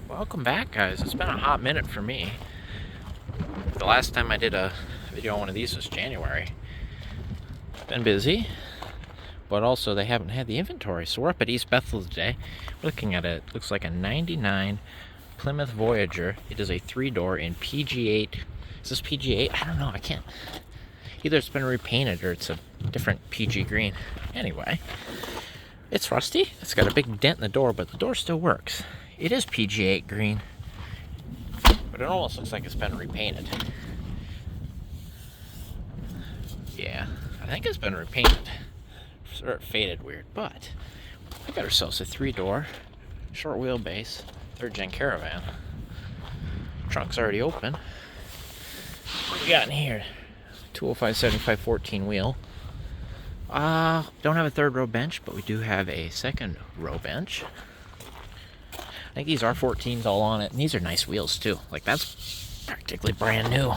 Welcome back, guys. It's been a hot minute for me. The last time I did a video on one of these was January. Been busy, but also they haven't had the inventory. So we're up at East Bethel today. We're looking at it. Looks like a 99 Plymouth Voyager. It is a 3-door in PG8. Is this PG8? I don't know. I can't. Either it's been repainted or it's a different PG green. Anyway, it's rusty. It's got a big dent in the door, but the door still works. It is PG8 green, but it almost looks like it's been repainted. Yeah, I think it's been repainted. Sort of faded weird, but we got ourselves a 3-door, short wheelbase, 3rd-gen Caravan. Trunk's already open. What we got in here? 205 75 14 wheel. Don't have a 3rd row bench, but we do have a 2nd row bench. I think these are 14s all on it, and these are nice wheels too. Like, that's practically brand new.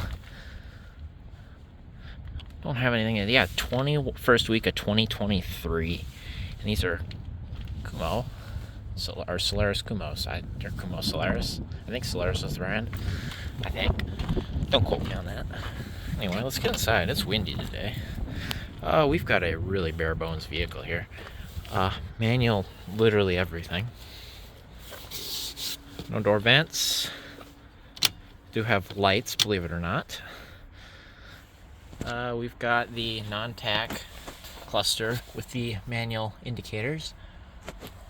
Don't have anything. Yeah, first week of 2023, and these are Kumo, or Solaris Kumos. They're Kumo Solaris. I think Solaris is the brand. I think. Don't quote me on that. Anyway, let's get inside. It's windy today. We've got a really bare bones vehicle here. Manual, literally everything. No door vents. Do have lights, believe it or not. We've got the non-tack cluster with the manual indicators.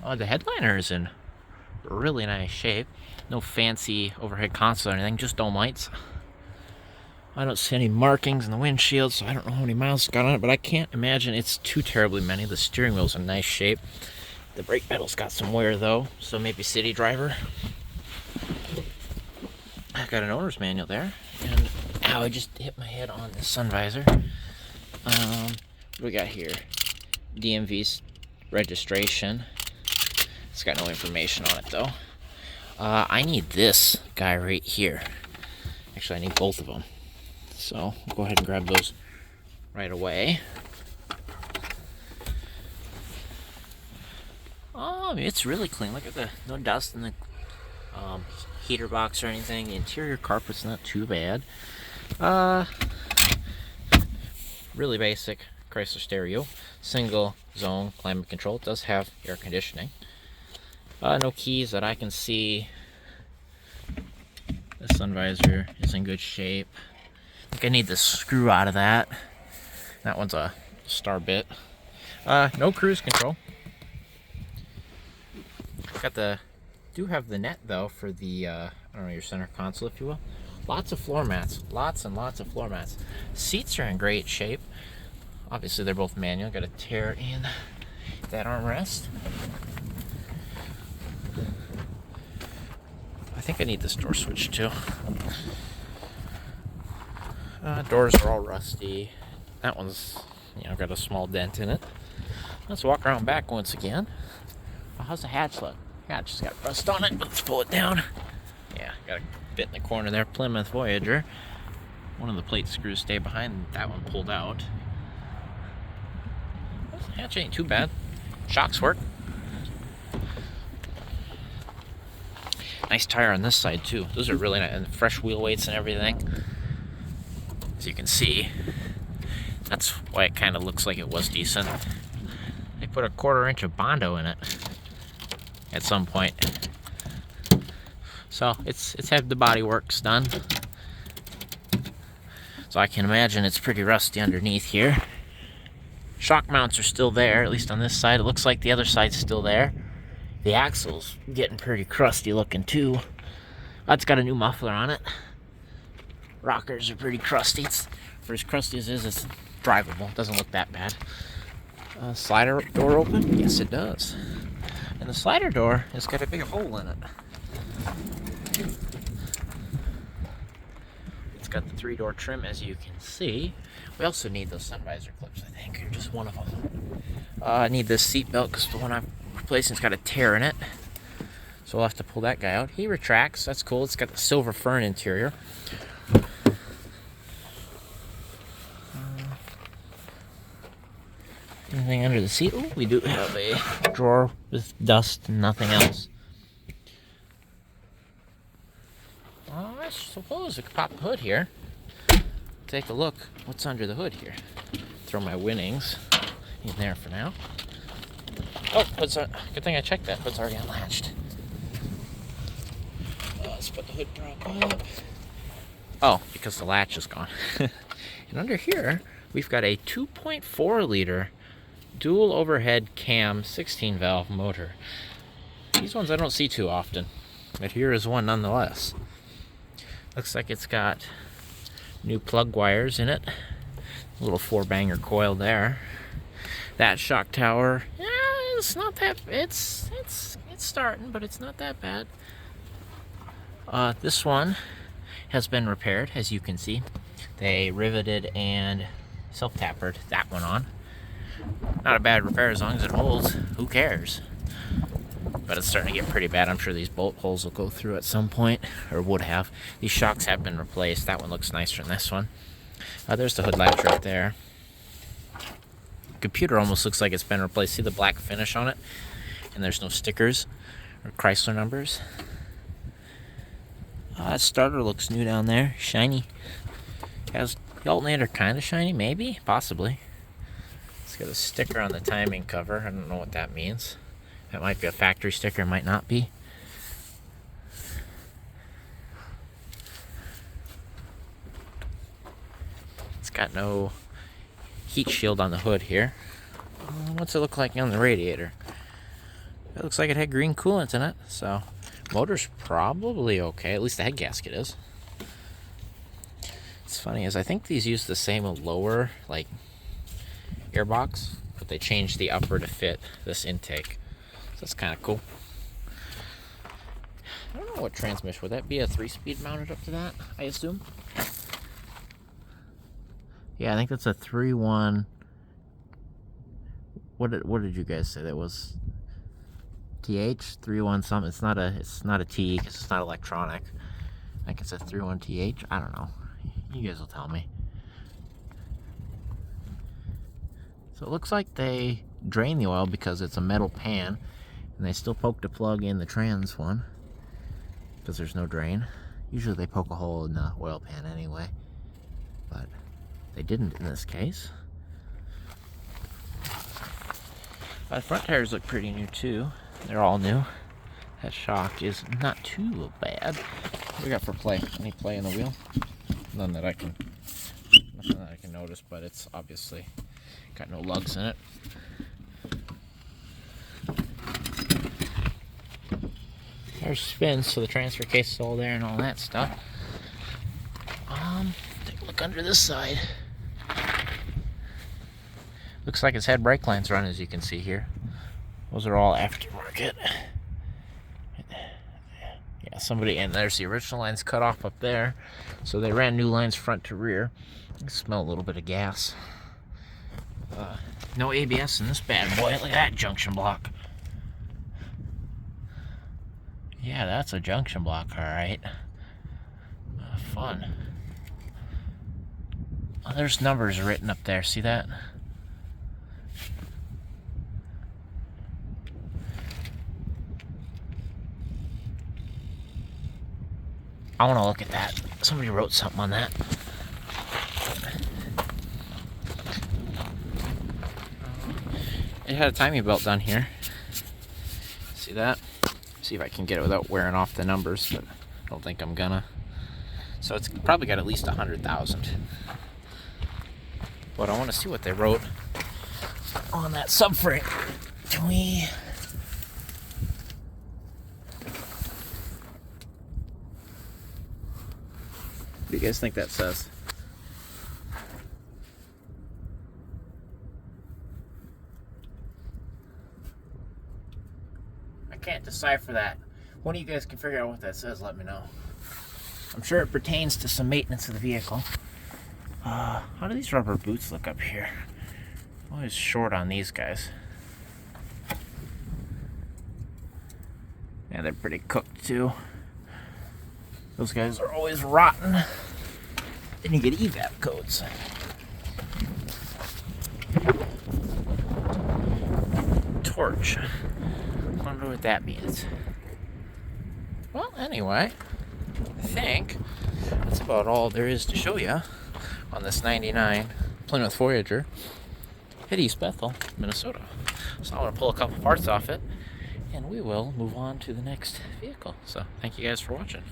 The headliner is in really nice shape. No fancy overhead console or anything, just dome lights. I don't see any markings in the windshield, so I don't know how many miles it's got on it, but I can't imagine it's too terribly many. The steering wheel's in nice shape. The brake pedal's got some wear though, so maybe city driver. I got an owner's manual there, and ow, I just hit my head on the sun visor. What do we got here? DMV's registration. It's got no information on it though. I need this guy right here. Actually, I need both of them. So we'll go ahead and grab those right away. Oh, it's really clean. Look at no dust in the heater box or anything. The interior carpet's not too bad. Really basic Chrysler stereo. Single zone climate control. It does have air conditioning. No keys that I can see. The sun visor is in good shape. I think I need the screw out of that. That one's a star bit. No cruise control. Do have the net though for the I don't know, your center console, if you will. Lots of floor mats. Lots and lots of floor mats. Seats are in great shape. Obviously they're both manual. Got to tear in that armrest. I think I need this door switch too. Doors are all rusty. That one's, got a small dent in it. Let's walk around back once again. Oh, how's the hatch look? Hatch has got rust on it. Let's pull it down. Yeah, got a bit in the corner there. Plymouth Voyager. One of the plate screws stay behind. That one pulled out. The hatch ain't too bad. Shocks work. Nice tire on this side too. Those are really nice, and fresh wheel weights and everything. As you can see, that's why it kind of looks like it was decent. They put a 1/4 inch of Bondo in it at some point, so it's had the body works done. So I can imagine it's pretty rusty underneath here. Shock mounts are still there, at least on this side. It looks like the other side's still there. The axle's getting pretty crusty looking too. That's got a new muffler on it. Rockers are pretty crusty. It's, for as crusty as it is, it's drivable. It doesn't look that bad. Slider door open? Yes, it does. And the slider door has got a big hole in it. It's got the 3-door trim, as you can see. We also need those sun visor clips, I think, or just one of them. I need this seatbelt because the one I'm replacing's got a tear in it. So we'll have to pull that guy out. He retracts. That's cool. It's got the silver fern interior. Anything under the seat? Oh, we do have a drawer with dust and nothing else. suppose we could pop the hood here. Take a look what's under the hood here. Throw my winnings in there for now. Oh, good thing I checked that. Hood's already unlatched. Let's put the hood prop up. Oh, because the latch is gone. And under here, we've got a 2.4 liter dual overhead cam 16 valve motor. These ones I don't see too often, but here is one nonetheless. Looks like it's got new plug wires in it. A little 4-banger coil there. That shock tower, yeah, it's not that, it's starting, but it's not that bad. This one has been repaired, as you can see. They riveted and self-tapered that one on. Not a bad repair as long as it holds. Who cares? But it's starting to get pretty bad. I'm sure these bolt holes will go through at some point, or would have. These shocks have been replaced. That one looks nicer than this one. There's the hood latch right there. Computer almost looks like it's been replaced. See the black finish on it? And there's no stickers or Chrysler numbers. That starter looks new down there. Shiny. Has the alternator kind of shiny? Maybe? Possibly. It's got a sticker on the timing cover. I don't know what that means. That might be a factory sticker, might not be. It's got no heat shield on the hood here. What's it look like on the radiator? It looks like it had green coolant in it, so motor's probably okay. At least the head gasket is. It's funny is I think these use the same lower like airbox, but they changed the upper to fit this intake. So that's kind of cool. I don't know what transmission. Would that be a 3-speed mounted up to that, I assume? Yeah, I think that's a 3-1. What did you guys say that was? TH 3-1 something. It's not a T because it's not electronic. I think it's a 3-1 TH. I don't know. You guys will tell me. So it looks like they drain the oil because it's a metal pan, and they still poked a plug in the trans one because there's no drain. Usually they poke a hole in the oil pan anyway, but they didn't in this case. The front tires look pretty new too. They're all new. That shock is not too bad. What we got for play? Any play in the wheel? Nothing that I can notice, but it's obviously got no lugs in it. There's spins, so the transfer case is all there and all that stuff. Take a look under this side. Looks like it's had brake lines run, as you can see here. Those are all aftermarket. Yeah, somebody, and there's the original lines cut off up there. So they ran new lines front to rear. You can smell a little bit of gas. No ABS in this bad boy. Look at that junction block. Yeah, that's a junction block, alright. Fun. Oh, there's numbers written up there. See that? I want to look at that. Somebody wrote something on that. It had a timing belt down here. See that? See if I can get it without wearing off the numbers, but I don't think I'm gonna. So it's probably got at least 100,000. But I want to see what they wrote on that subframe. Can we? What do you guys think that says? I can't decipher that. One of you guys can figure out what that says, let me know. I'm sure it pertains to some maintenance of the vehicle. How do these rubber boots look up here? I'm always short on these guys. Yeah, they're pretty cooked too. Those guys are always rotten. Then you get evap codes. Torch. I wonder what that means. Well, anyway, I think that's about all there is to show you on this 99 Plymouth Voyager at East Bethel, Minnesota. So I want to pull a couple parts off it, and we will move on to the next vehicle. So thank you guys for watching.